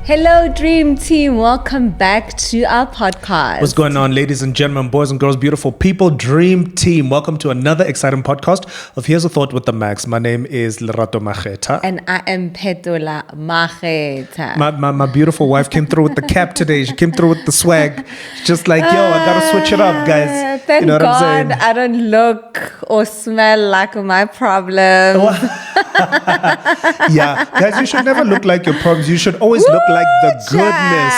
Hello, Dream Team. Welcome back to our podcast. What's going on, ladies and gentlemen, boys and girls, beautiful people, Dream Team? Welcome to another exciting podcast of Here's a Thought with the Max. My name is Lerato Macheta. And I am Petola Macheta. My beautiful wife came through with the cap today. She came through with the swag. She's just like, yo, I gotta switch it up, guys. Thank you know what God I'm saying? I don't look or smell like my problem. Yeah, guys, you should never look like your problems. You should always look like the goodness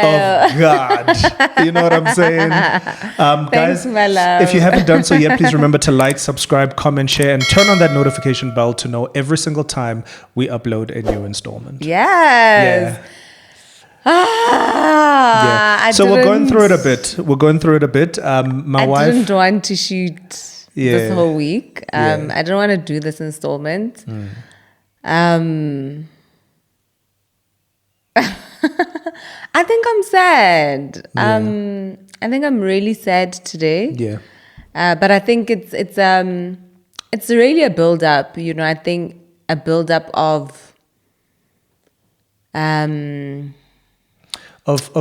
of God. You know what I'm saying? Thanks, Guys, my love. if you haven't done so yet, please remember to like, subscribe, comment, share, and turn on that notification bell to know every single time we upload a new installment. Yes. Yeah. Ah, Yeah. So we're going through it a bit. I didn't want to shoot this whole week. Yeah. I didn't want to do this installment. I think I'm sad. I think I'm really sad today. Yeah. But I think it's really a build up. You know, I think a build up of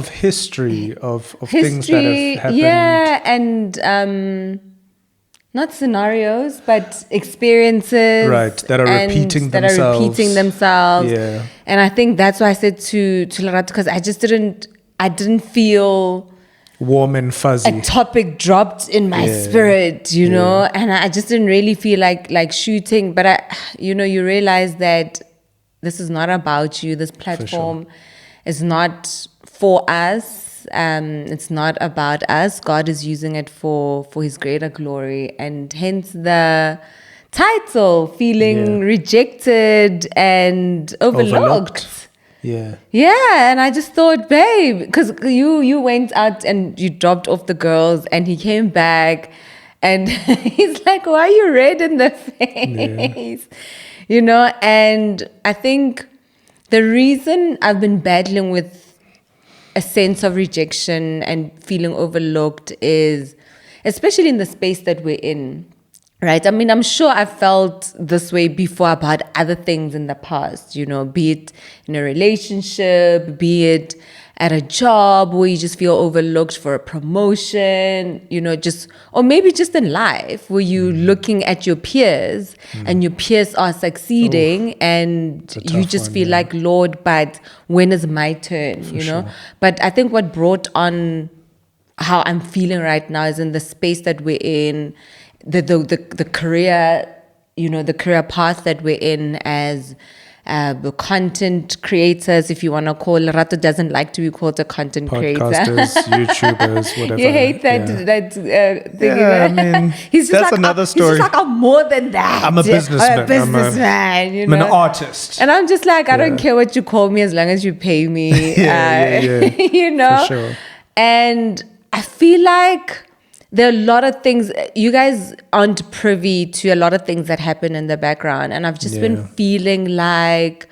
history, of things that have happened. Yeah, and not scenarios, but experiences. Right, that are repeating themselves. Yeah. And I think that's why I said to Lerato, because I didn't feel warm and fuzzy. A topic dropped in my spirit, you know, and I just didn't really feel like shooting. But you realize that this is not about you. This platform is not for us. It's not about us. God is using it for His greater glory, and hence the title, feeling rejected and overlooked. Yeah. Yeah, and I just thought, babe, because you went out and you dropped off the girls, and he came back, and he's like, "Why are you red in the face?" You know, and I think the reason I've been battling with a sense of rejection and feeling overlooked is, especially in the space that we're in, right? I mean, I'm sure I felt this way before about other things in the past, you know, be it in a relationship, be it at a job where you just feel overlooked for a promotion, you know, or maybe just in life where you're looking at your peers and your peers are succeeding and you just feel like, Lord, but when is my turn, you know? But I think what brought on how I'm feeling right now is in the space that we're in, the career, you know, the career path that we're in as the content creators, if you want to call. Lerato doesn't like to be called a content creator. Podcasters, YouTubers, whatever. You hate that thing. Yeah, I mean, he's just that's like, another story. He's just like, I'm more than that. I'm a businessman. I'm a businessman, you know. I'm an artist. And I'm just like, I don't care what you call me as long as you pay me. You know? For sure. And I feel like there are a lot of things, you guys aren't privy to a lot of things that happen in the background. And I've just been feeling like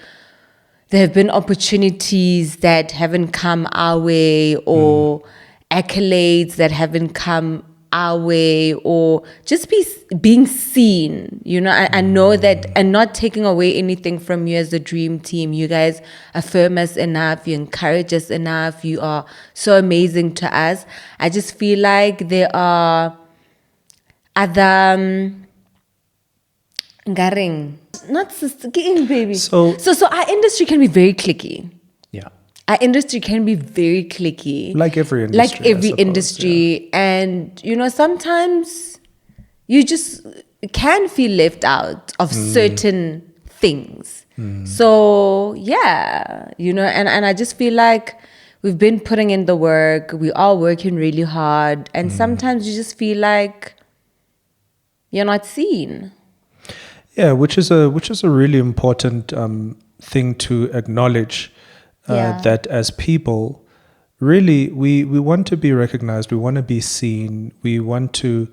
there have been opportunities that haven't come our way, or accolades that haven't come our way, or just being seen. You know, I know that, and not taking away anything from you as the Dream Team. You guys affirm us enough, you encourage us enough, you are so amazing to us. I just feel like there are other not sister baby. So our industry can be very cliquey. Yeah. Our industry can be very cliquey. Like every industry. And, you know, sometimes you just can feel left out of certain things. So, yeah, you know, and I just feel like we've been putting in the work. We are working really hard. And sometimes you just feel like you're not seen. Yeah, which is a really important thing to acknowledge. That as people, really, we want to be recognized, we want to be seen, we want to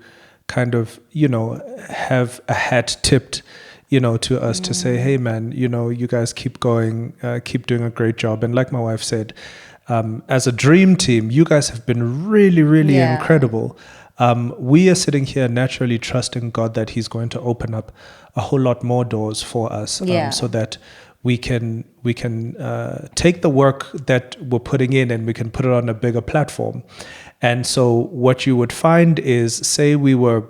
kind of, you know, have a hat tipped, you know, to us to say, hey man, you know, you guys keep going, keep doing a great job. And like my wife said, as a Dream Team, you guys have been really, really incredible. We are sitting here naturally trusting God that He's going to open up a whole lot more doors for us, so that we can take the work that we're putting in and we can put it on a bigger platform. And so what you would find is, say we were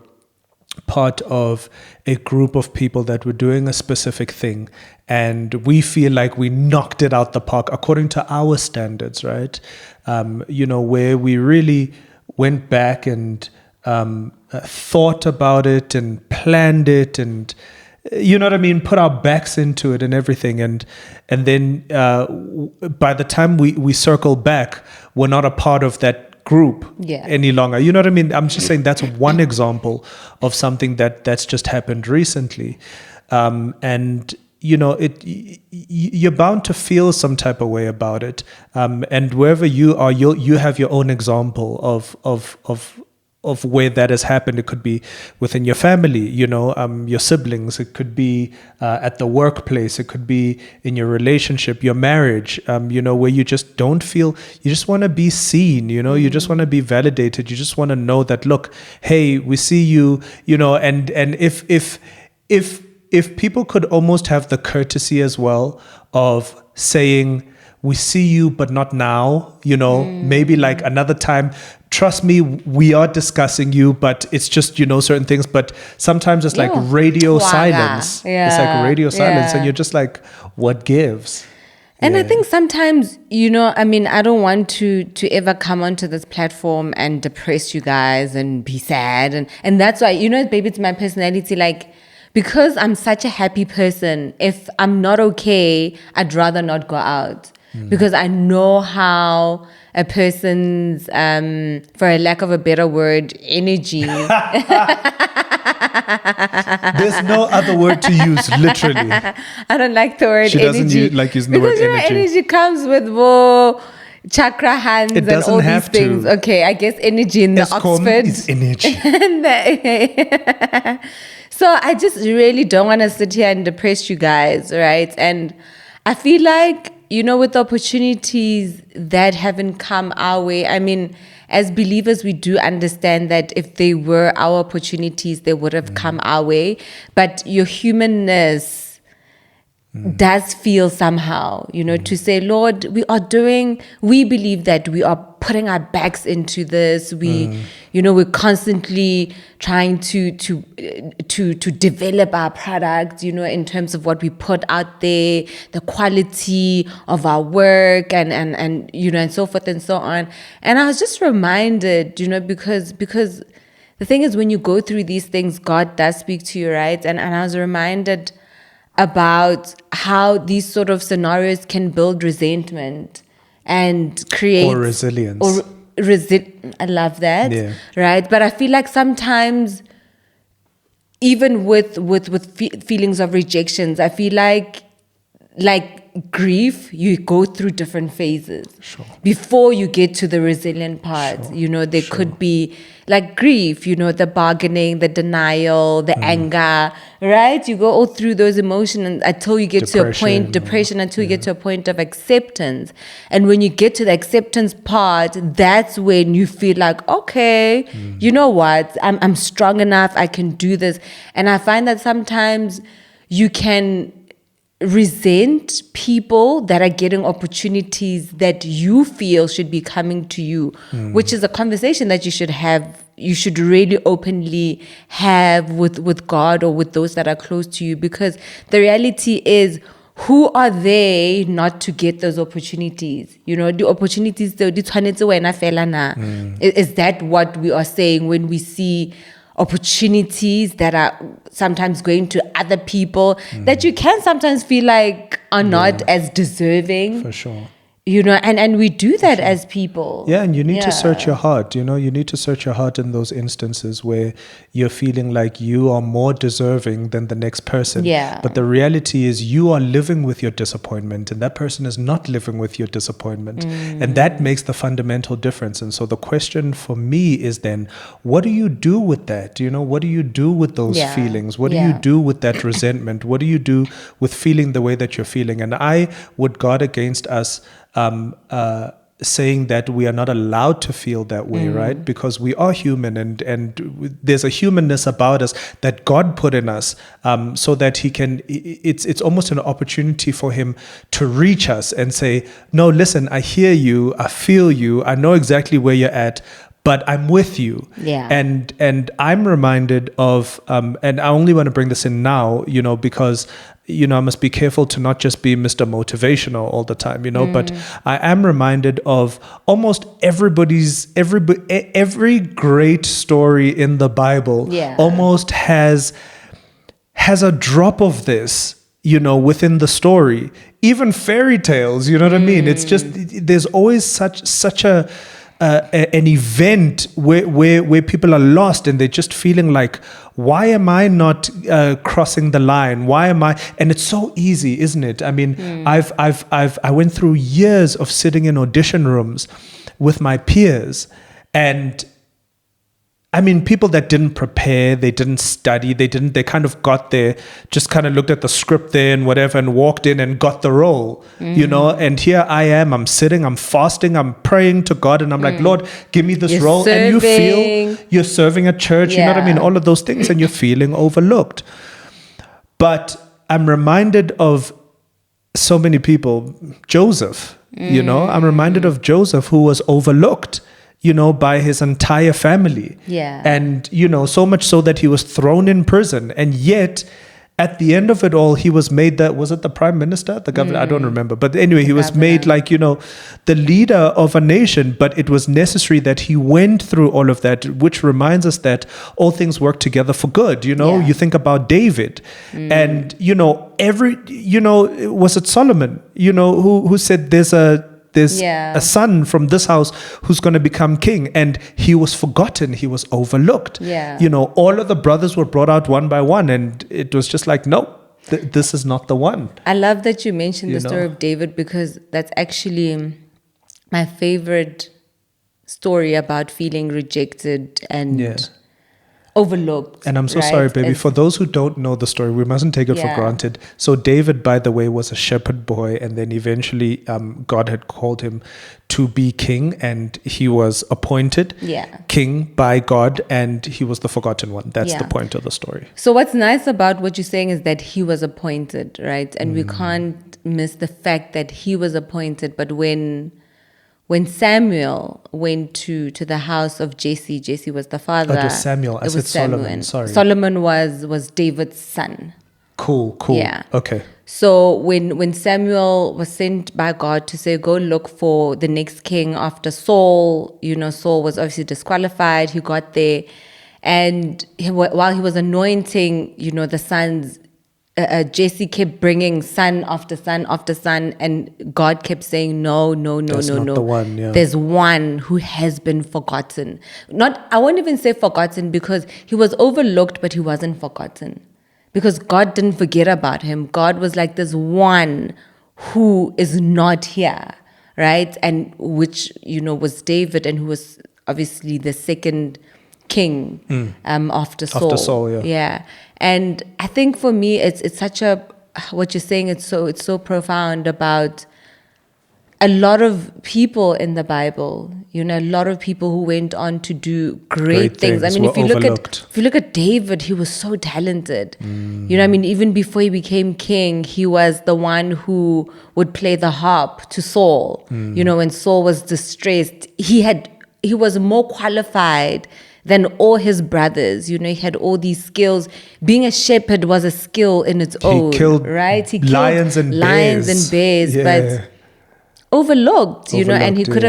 part of a group of people that were doing a specific thing, and we feel like we knocked it out the park according to our standards, right? Where we really went back and thought about it and planned it, and you know what I mean, put our backs into it and everything, and then by the time we circle back, we're not a part of that group any longer. You know what I mean? I'm just saying that's one example of something that's just happened recently. And you're bound to feel some type of way about it. And wherever you are, you have your own example of where that has happened. It could be within your family, your siblings. It could be at the workplace. It could be in your relationship, your marriage, where you just don't feel, you just want to be seen, you just want to be validated. You just want to know that, look, hey, we see you, and if people could almost have the courtesy as well of saying, we see you, but not now, maybe like another time. Trust me, we are discussing you, but it's just, certain things. But sometimes it's like radio silence. Yeah. It's like radio silence. And you're just like, what gives? And I think sometimes, I don't want to ever come onto this platform and depress you guys and be sad. And that's why, baby, it's my personality. Like, because I'm such a happy person, if I'm not okay, I'd rather not go out. Because I know how a person's, for a lack of a better word, energy. There's no other word to use, literally. I don't like the word energy. She doesn't like using the word energy. Because energy comes with more chakra hands and all these things. To. Okay, I guess energy in the Oxford. Is energy. So I just really don't want to sit here and depress you guys, right? And I feel like, with the opportunities that haven't come our way, I mean, as believers, we do understand that if they were our opportunities, they would have come our way. But your humanness does feel somehow, to say, Lord, we believe that we are putting our backs into this. We're constantly trying to develop our product, in terms of what we put out there, the quality of our work and so forth and so on. And I was just reminded, because the thing is, when you go through these things, God does speak to you, right? And I was reminded about how these sort of scenarios can build resentment and create or resilience. I love that, right? But I feel like sometimes, even with feelings of rejections, I feel like grief, you go through different phases before you get to the resilient part. There could be like grief, the bargaining, the denial, the anger, right? You go all through those emotions until you get to a point, depression, until you get to a point of acceptance. And when you get to the acceptance part, that's when you feel like, okay, you know what? I'm strong enough. I can do this. And I find that sometimes you can resent people that are getting opportunities that you feel should be coming to you, which is a conversation that you should have. You should really openly have with God or with those that are close to you, because the reality is, who are they not to get those opportunities? The opportunities, is that what we are saying when we see opportunities that are sometimes going to other people that you can sometimes feel like are not as deserving? For sure. And we do that as people. Yeah, and you need to search your heart. You need to search your heart in those instances where you're feeling like you are more deserving than the next person. Yeah. But the reality is, you are living with your disappointment, and that person is not living with your disappointment. And that makes the fundamental difference. And so the question for me is then, what do you do with that? What do you do with those feelings? What do you do with that resentment? What do you do with feeling the way that you're feeling? And I would guard against us saying that we are not allowed to feel that way, right? Because we are human, and there's a humanness about us that God put in us, so that He can. It's almost an opportunity for Him to reach us and say, "No, listen, I hear you, I feel you, I know exactly where you're at." But I'm with you. Yeah. And I'm reminded of, and I only want to bring this in now, because, I must be careful to not just be Mr. Motivational all the time, but I am reminded of almost every great story in the Bible almost has a drop of this, within the story. Even fairy tales, you know what I mean? It's just, there's always such an event where people are lost and they're just feeling like, why am I not crossing the line? Why am I? And it's so easy, isn't it? I mean, I went through years of sitting in audition rooms with my peers, and I mean, people that didn't prepare, they didn't study, they kind of got there, just kind of looked at the script there and whatever, and walked in and got the role, and here I am, I'm sitting, I'm fasting, I'm praying to God, and I'm like, Lord, give me this role. Serving. And you feel you're serving at church, you know what I mean? All of those things, and you're feeling overlooked. But I'm reminded of so many people, Joseph, I'm reminded of Joseph, who was overlooked, by his entire family. Yeah. And, so much so that he was thrown in prison. And yet, at the end of it all, he was made was it the prime minister? The governor? I don't remember. But anyway, he was made the leader of a nation. But it was necessary that he went through all of that, which reminds us that all things work together for good. You think about David and, was it Solomon, who said there's a son from this house who's going to become king, and he was forgotten, he was overlooked. All of the brothers were brought out one by one, and it was just like, no, this is not the one. I love that you mentioned the story of David, because that's actually my favorite story about feeling rejected and overlooked. And I'm so sorry, baby. For those who don't know the story, we mustn't take it for granted. So David, by the way, was a shepherd boy, and then eventually God had called him to be king, and he was appointed king by God, and he was the forgotten one. That's the point of the story. So what's nice about what you're saying is that he was appointed, right? And we can't miss the fact that he was appointed. But when Samuel went to the house of Jesse was the father. Oh, it was Samuel. I said Solomon. Sorry. Solomon was David's son. Cool. Yeah. Okay. So when Samuel was sent by God to say, go look for the next king after Saul, Saul was obviously disqualified. He got there, and while he was anointing, the sons, Jesse kept bringing son after son after son, and God kept saying, no. That's not the one, There's one who has been forgotten. I won't even say forgotten, because he was overlooked, but he wasn't forgotten. Because God didn't forget about him. God was like, there's one who is not here, right? And which, was David, and who was obviously the second king after Saul. After Saul, yeah. And I think for me, it's such what you're saying, it's so profound about a lot of people in the Bible, a lot of people who went on to do great things. I mean, if you look at David, he was so talented. Even before he became king, he was the one who would play the harp to Saul. When Saul was distressed, he was more qualified than all his brothers. He had all these skills. Being a shepherd was a skill in its own, right? He killed lions and bears, but overlooked, and he could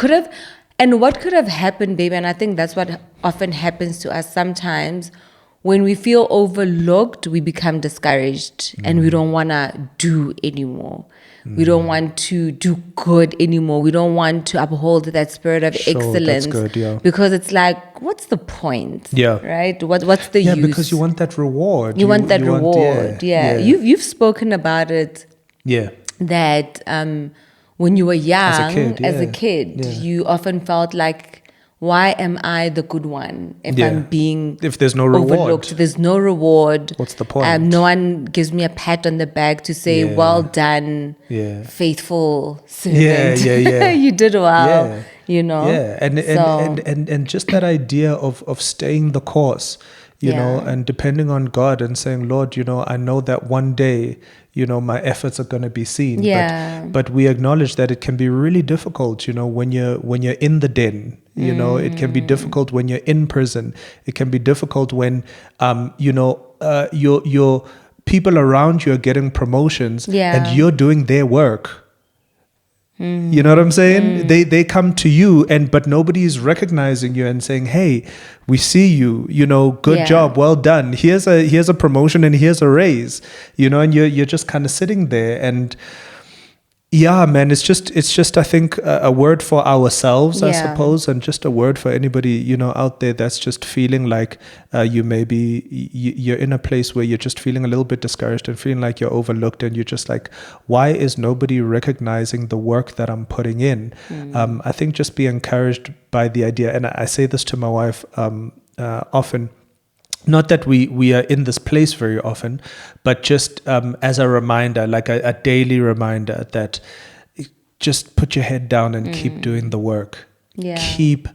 have, and what could have happened, baby, and I think that's what often happens to us sometimes. When we feel overlooked, we become discouraged and we don't want to do anymore. We don't want to do good anymore. We don't want to uphold that spirit of excellence. That's good, because it's like, what's the point? Yeah. Right? What's the use? Yeah, because you want that reward. You want that reward. You've spoken about it. Yeah. That when you were young, as a kid, you often felt like, why am I the good one if there's no reward? Overlooked? There's no reward. What's the point? No one gives me a pat on the back to say, well done, faithful servant. You did well, Yeah, and just that idea of staying the course, you know, and depending on God and saying, Lord, I know that one day, my efforts are going to be seen. But we acknowledge that it can be really difficult, when you're in the den. It can be difficult when you're in prison. It can be difficult when, your people around you are getting promotions and you're doing their work. You know what I'm saying? They come to you but nobody is recognizing you and saying, hey, we see you, good job, well done. Here's a promotion and here's a raise, and you're just kind of sitting there. And yeah, man, it's just I think a word for ourselves, I suppose, and just a word for anybody, out there that's just feeling like you're in a place where you're just feeling a little bit discouraged and feeling like you're overlooked, and you're just like, why is nobody recognizing the work that I'm putting in? I think just be encouraged by the idea, and I say this to my wife often. Not that we are in this place very often, but just as a reminder, like a daily reminder that just put your head down and keep doing the work. Keep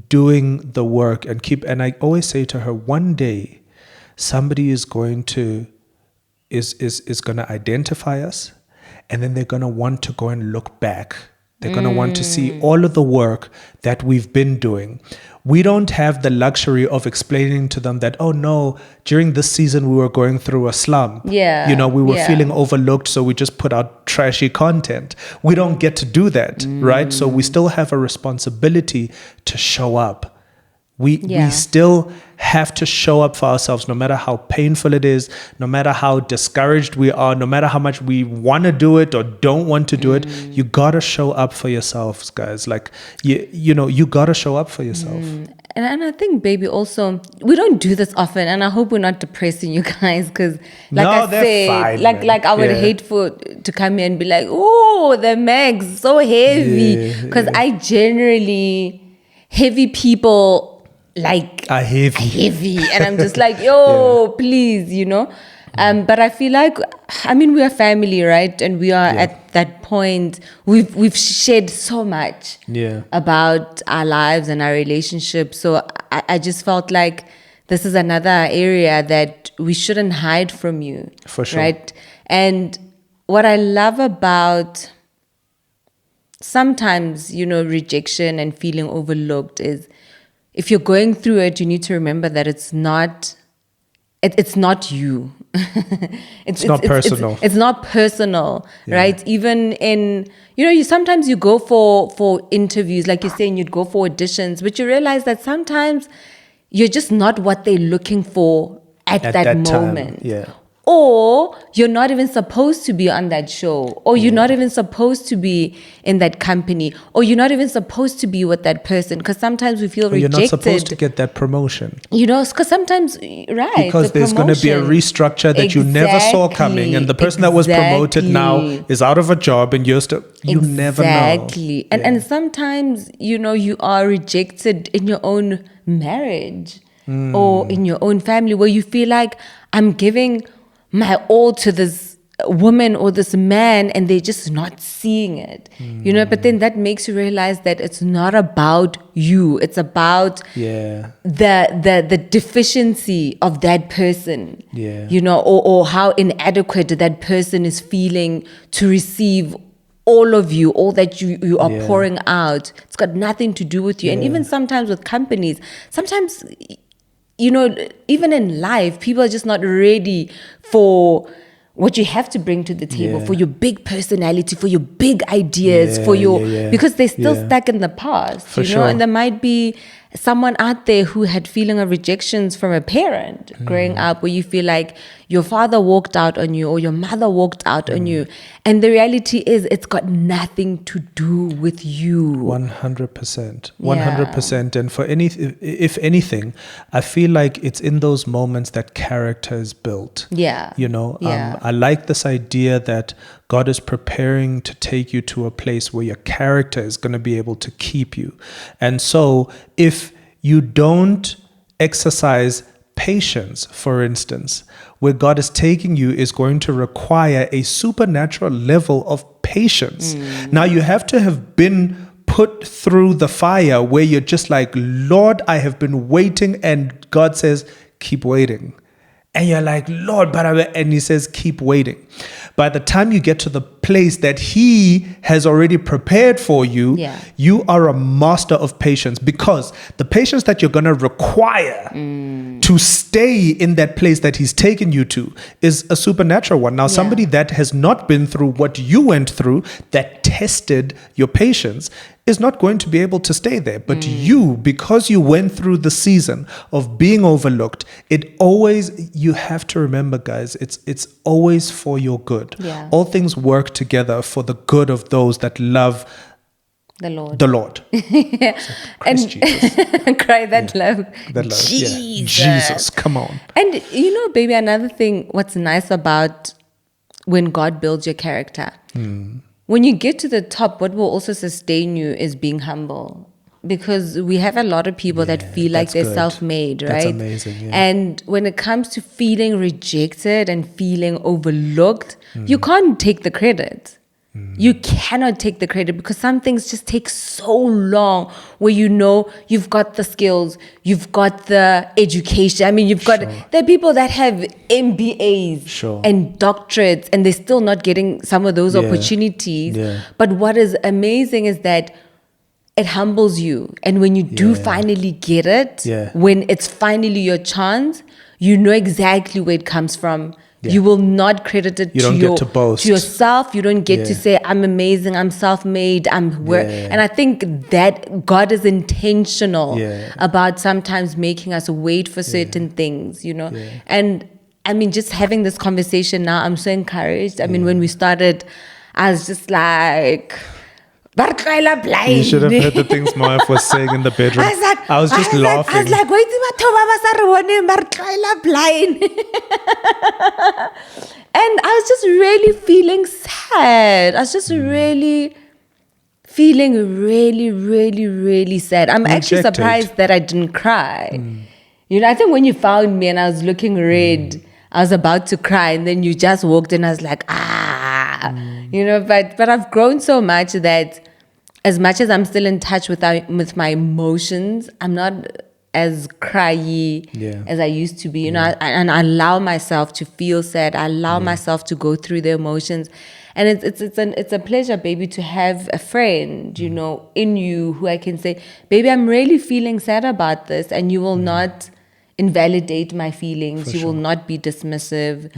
doing the work and I always say to her, one day somebody is going to identify us, and then they're going to want to go and look back. They're going to want to see all of the work that we've been doing. We don't have the luxury of explaining to them that, oh no, during this season we were going through a slump. We were feeling overlooked, so we just put out trashy content. We don't get to do that, right? So we still have a responsibility to show up. We still have to show up for ourselves, no matter how painful it is, no matter how discouraged we are, no matter how much we want to do it or don't want to do it. You got to show up for yourselves, guys. Like, you got to show up for yourself. And I think, baby, also, we don't do this often, and I hope we're not depressing you guys, because I would hate to come here and be like, oh, the Meg's so heavy, because I generally, heavy people are heavy, and I'm just like, yo, please, but I feel like, we are family, right? And we are at that point, we've shared so much about our lives and our relationships. So I just felt like this is another area that we shouldn't hide from you. For sure. Right? And what I love about sometimes, rejection and feeling overlooked is, if you're going through it, you need to remember that it's not you. it's not personal. It's not personal, right? Even in, sometimes you go for interviews, like you're saying, you'd go for auditions, but you realize that sometimes you're just not what they're looking for at that moment. Time. Or you're not even supposed to be on that show, or you're not even supposed to be in that company, or you're not even supposed to be with that person, because sometimes we feel rejected. You're not supposed to get that promotion. Because sometimes, right. Because there's going to be a restructure that you never saw coming, and the person that was promoted now is out of a job, and you're still, you never know. Exactly. And sometimes, you are rejected in your own marriage or in your own family, where you feel like, I'm giving my all to this woman or this man, and they're just not seeing it, but then that makes you realize that it's not about you. It's about the deficiency of that person, or how inadequate that person is feeling to receive all of you, all that you are pouring out. It's got nothing to do with you. And even sometimes with companies, sometimes, even in life, people are just not ready for what you have to bring to the table, for your big personality, for your big ideas, for your because they're still stuck in the past, for sure. And there might be someone out there who had feeling of rejections from a parent growing up, where you feel like your father walked out on you or your mother walked out on you, and the reality is it's got nothing to do with you. 100%. And for if anything, I feel like it's in those moments that character is built. I like this idea that God is preparing to take you to a place where your character is going to be able to keep you. And so if you don't exercise patience, for instance, where God is taking you is going to require a supernatural level of patience. Now you have to have been put through the fire where you're just like, Lord, I have been waiting, and God says, keep waiting. And you're like, Lord, and he says, keep waiting. By the time you get to the place that he has already prepared for you, you are a master of patience, because the patience that you're going to require to stay in that place that he's taken you to is a supernatural one. Now, somebody that has not been through what you went through, that tested your patience, is not going to be able to stay there. But you, because you went through the season of being overlooked, you have to remember, guys, it's always for your good. All things work together for the good of those that love the Lord. And Jesus. cry that love. That love. Jesus. Jesus, come on. And baby, another thing, what's nice about when God builds your character, when you get to the top, what will also sustain you is being humble. Because we have a lot of people that feel like they're self-made, right? That's amazing. And when it comes to feeling rejected and feeling overlooked, you can't take the credit. You cannot take the credit, because some things just take so long, where you've got the skills, you've got the education. I mean, there are people that have MBAs and doctorates, and they're still not getting some of those opportunities. But what is amazing is that it humbles you. And when you do finally get it, when it's finally your chance, you know exactly where it comes from. You will not credit it to yourself. You don't get to say, I'm amazing, I'm self-made, And I think that God is intentional about sometimes making us wait for certain things, And I mean, just having this conversation now, I'm so encouraged. I mean, when we started, I was just like... You should have heard the things Moaf was saying in the bedroom. I was just laughing. I was like, wait, and I was just really feeling sad. I was just really feeling really sad. I'm actually surprised that I didn't cry. I think when you found me and I was looking red, I was about to cry, and then you just walked in. I was like, but I've grown so much that as much as I'm still in touch with my emotions, I'm not as cryy as I used to be. And I allow myself to feel sad. I allow myself to go through the emotions, and it's a pleasure, baby, to have a friend, in you, who I can say, baby, I'm really feeling sad about this, and you will not invalidate my feelings. You will not be dismissive.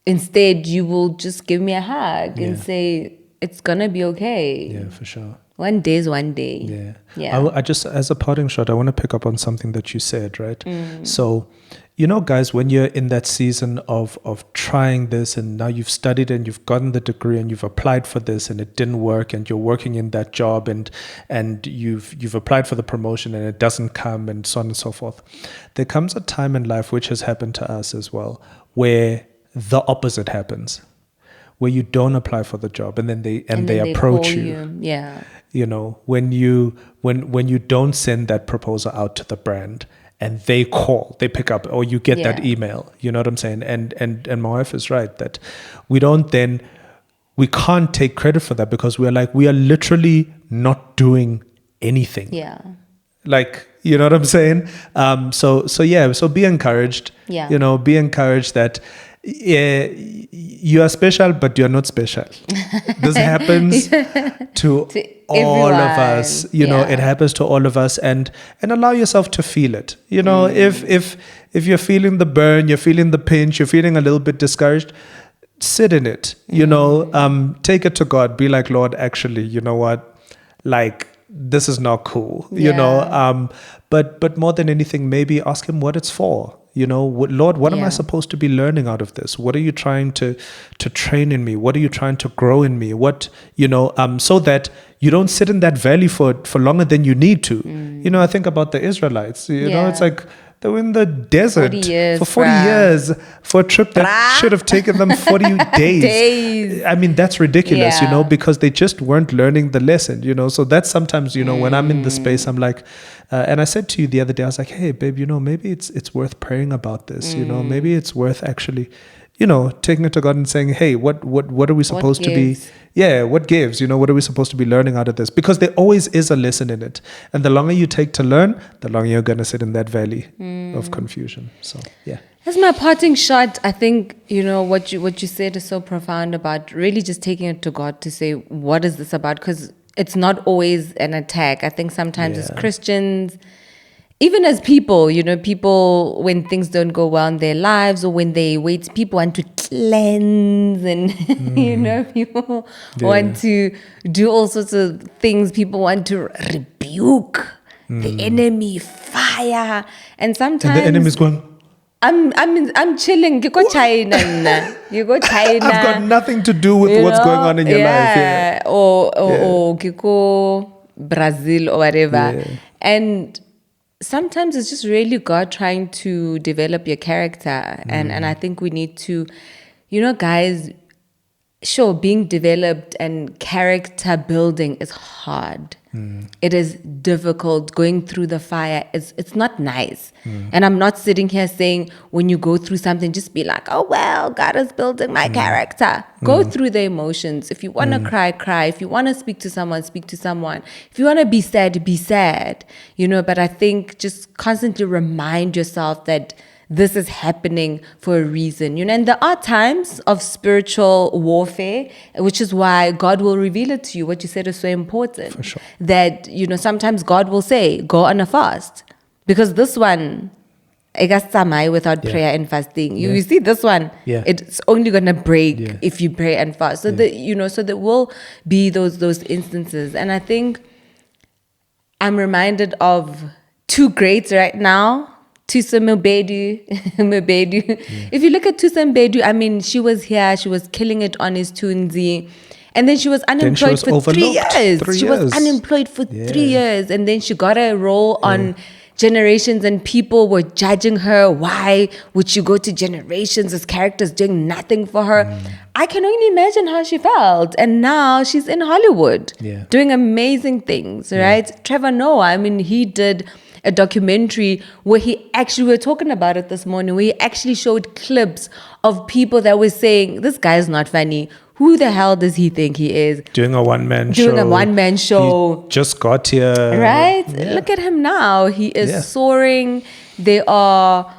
Instead, you will just give me a hug and say, it's going to be okay. Yeah, for sure. One day is one day. Yeah. I just, as a parting shot, I want to pick up on something that you said, right? So, guys, when you're in that season of trying this, and now you've studied and you've gotten the degree and you've applied for this and it didn't work, and you're working in that job and you've applied for the promotion and it doesn't come, and so on and so forth. There comes a time in life, which has happened to us as well, where the opposite happens, where you don't apply for the job, and then they approach you. When you don't send that proposal out to the brand, and they pick up, or you get that email. You know what I'm saying? And my wife is right that we can't take credit for that, because we are literally not doing anything. Like, you know what I'm saying? So be encouraged. Be encouraged that you are special, but you're not special. This happens to all of us. It happens to all of us, and allow yourself to feel it. If you're feeling the burn, you're feeling the pinch, you're feeling a little bit discouraged, sit in it. Take it to God. Be like, Lord, actually, you know what? Like, this is not cool. But more than anything, maybe ask him what it's for. Lord, what am I supposed to be learning out of this? What are you trying to train in me? What are you trying to grow in me? What, so that you don't sit in that valley for longer than you need to. I think about the Israelites, it's like, They were in the desert 40 years, for 40 bruh. years for a trip that Bruh. should have taken them 40 days. I mean, that's ridiculous, you know, Yeah. because they just weren't learning the lesson, you know. So that's sometimes, you know, when I'm in the space, I'm like, and I said to you the other day, I was like, hey, babe, you know, maybe it's worth praying about this, you know, maybe it's worth actually, you know, taking it to God and saying, hey, what are we supposed to be? gives? Yeah, what gives? You know, what are we supposed to be learning out of this? Because there always is a lesson in it. And the longer you take to learn, the longer you're going to sit in that valley of confusion. So, yeah. As my parting shot, I think, you know, what you said is so profound about really just taking it to God to say, what is this about? Because it's not always an attack. I think sometimes as Yeah. Christians, even as people, you know, people, when things don't go well in their lives or when they wait, people want to cleanse and, you know, people want to do all sorts of things. People want to rebuke the enemy, fire. And sometimes... And the enemy's going, I'm chilling. You go China. Nah. You go China. I've got nothing to do with you what's know? going on in your life. Yeah. Or you go Brazil or whatever. Yeah. And sometimes it's just really God trying to develop your character. And I think we need to, you know, guys, sure, being developed and character building is hard. It is difficult. Going through the fire, it's not nice. And I'm not sitting here saying when you go through something, just be like, oh, well, God is building my character. Go through the emotions. If you want to cry, cry. If you want to speak to someone, speak to someone. If you want to be sad, be sad. You know, but I think just constantly remind yourself that this is happening for a reason, you know, and there are times of spiritual warfare, which is why God will reveal it to you. What you said is so important. For sure. That, you know, sometimes God will say, go on a fast. Because this one, I guess samai without prayer and fasting. You see this one, it's only gonna break if you pray and fast. So that, you know, so there will be those instances. And I think I'm reminded of two greats right now. Tusa Mbedu. If you look at Tusa Mbedu, I mean, she was here, she was killing it on his Tunzi. And then she was unemployed for 3 years. She was unemployed for 3 years. And then she got a role on Generations and people were judging her. Why would she go to Generations? This character's doing nothing for her. I can only imagine how she felt. And now she's in Hollywood doing amazing things, right? Trevor Noah, I mean, he did a documentary where he actually, we were talking about it this morning, where he actually showed clips of people that were saying, this guy's not funny. Who the hell does he think he is? Doing a one-man show. Doing a one-man show. He just got here. Right? Yeah. Look at him now. He is soaring. They are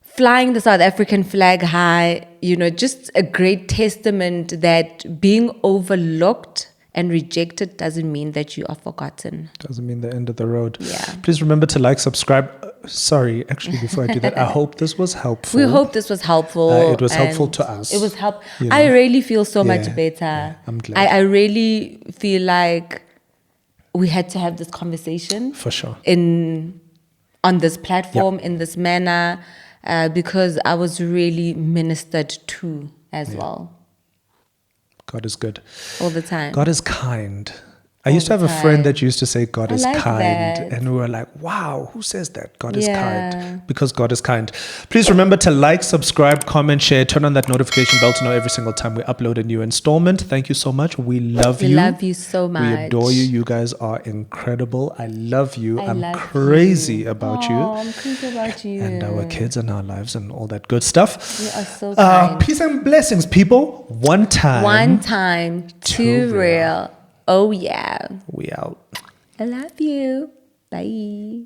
flying the South African flag high. You know, just a great testament that being overlooked and rejected doesn't mean that you are forgotten. Doesn't mean the end of the road. Yeah. Please remember to like, subscribe. Sorry, actually, before I do that, I hope this was helpful. We hope this was helpful. It was helpful to us. It was helpful. You know? I really feel so much better. Yeah, I'm glad. I really feel like we had to have this conversation. For sure. On this platform, in this manner, because I was really ministered to as well. God is good. All the time. God is kind. I used to have a friend that used to say God is like kind. that. And we were like, wow, who says that? God is kind. Because God is kind. Please remember to like, subscribe, comment, share, turn on that notification bell to know every single time we upload a new installment. Thank you so much. We love you. We love you so much. We adore you. You guys are incredible. I love you. I'm crazy about you. I'm crazy about you. And our kids and our lives and all that good stuff. You are so kind. Peace and blessings, people. One time. Too real. Oh, yeah. We out. I love you. Bye.